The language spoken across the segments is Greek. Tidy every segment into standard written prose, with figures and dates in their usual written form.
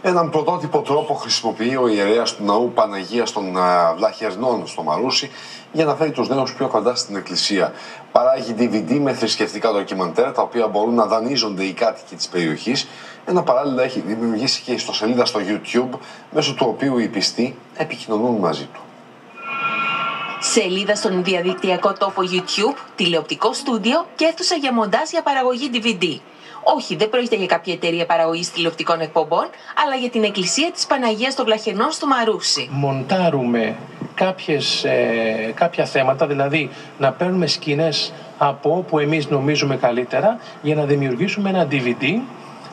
Έναν πρωτότυπο τρόπο χρησιμοποιεί ο ιερέας του ναού Παναγίας των Βλαχερνών στο Μαρούσι για να φέρει τους νέους πιο κοντά στην εκκλησία. Παράγει DVD με θρησκευτικά ντοκιμαντέρ, τα οποία μπορούν να δανείζονται οι κάτοικοι της περιοχής, ενώ παράλληλα έχει δημιουργήσει και ιστοσελίδα στο YouTube, μέσω του οποίου οι πιστοί επικοινωνούν μαζί του. Σελίδα στον διαδικτυακό τόπο YouTube, τηλεοπτικό στούντιο και αίθουσα για μοντάζ για παραγωγή DVD. Όχι, δεν πρόκειται για κάποια εταιρεία παραγωγής τηλεοπτικών εκπομπών, αλλά για την Εκκλησία της Παναγίας των Βλαχερνών στο Μαρούσι. Μοντάρουμε κάποια θέματα, δηλαδή να παίρνουμε σκηνές από όπου εμείς νομίζουμε καλύτερα, για να δημιουργήσουμε ένα DVD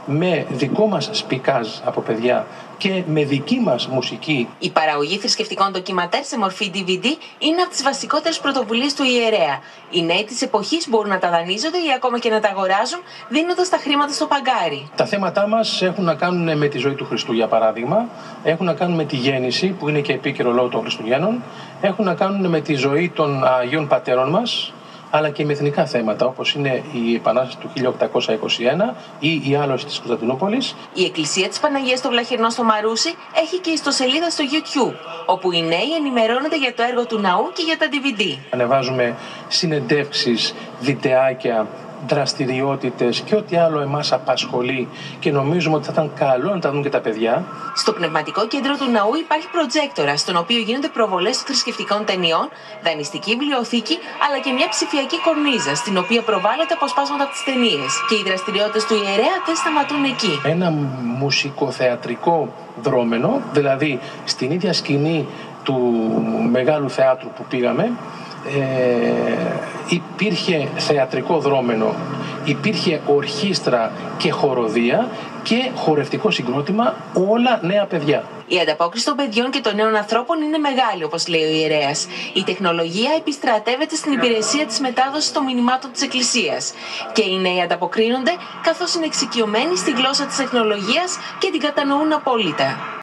με δικό μας σπικάζ από παιδιά και με δική μας μουσική. Η παραγωγή θρησκευτικών ντοκιματέρ σε μορφή DVD είναι από τις βασικότερες πρωτοβουλίες του ιερέα. Οι νέοι της εποχής μπορούν να τα δανείζονται ή ακόμα και να τα αγοράζουν, δίνοντας τα χρήματα στο παγκάρι. Τα θέματά μας έχουν να κάνουν με τη ζωή του Χριστού, για παράδειγμα, έχουν να κάνουν με τη γέννηση, που είναι και επίκαιρο λόγω των Χριστουγέννων, έχουν να κάνουν με τη ζωή των Αγίων Πατέρων μας, αλλά και με εθνικά θέματα, όπως είναι η Επανάσταση του 1821 ή η άλωση της Κωνσταντινούπολης. Η Εκκλησία της Παναγίας των Βλαχερνών στο Μαρούσι έχει και ιστοσελίδα στο YouTube, όπου οι νέοι ενημερώνονται για το έργο του ναού και για τα DVD. Ανεβάζουμε συνεντεύξεις, βιντεάκια, δραστηριότητες και ό,τι άλλο εμάς απασχολεί και νομίζουμε ότι θα ήταν καλό να τα δουν και τα παιδιά. Στο πνευματικό κέντρο του ναού υπάρχει προτζέκτορα, στον οποίο γίνονται προβολές των θρησκευτικών ταινιών, δανειστική βιβλιοθήκη, αλλά και μια ψηφιακή κορνίζα, στην οποία προβάλλονται αποσπάσματα από τις ταινίες. Και οι δραστηριότητες του ιερέα δεν σταματούν εκεί. Ένα μουσικοθεατρικό δρόμενο, δηλαδή στην ίδια σκηνή του Μεγάλου Θεάτρου που πήγαμε, υπήρχε θεατρικό δρόμενο, υπήρχε ορχήστρα και χοροδία και χορευτικό συγκρότημα, όλα νέα παιδιά. Η ανταπόκριση των παιδιών και των νέων ανθρώπων είναι μεγάλη, όπως λέει ο ιερέας. Η τεχνολογία επιστρατεύεται στην υπηρεσία της μετάδοσης των μηνυμάτων της Εκκλησίας. Και οι νέοι ανταποκρίνονται, καθώς είναι εξοικειωμένοι στη γλώσσα της τεχνολογίας και την κατανοούν απόλυτα.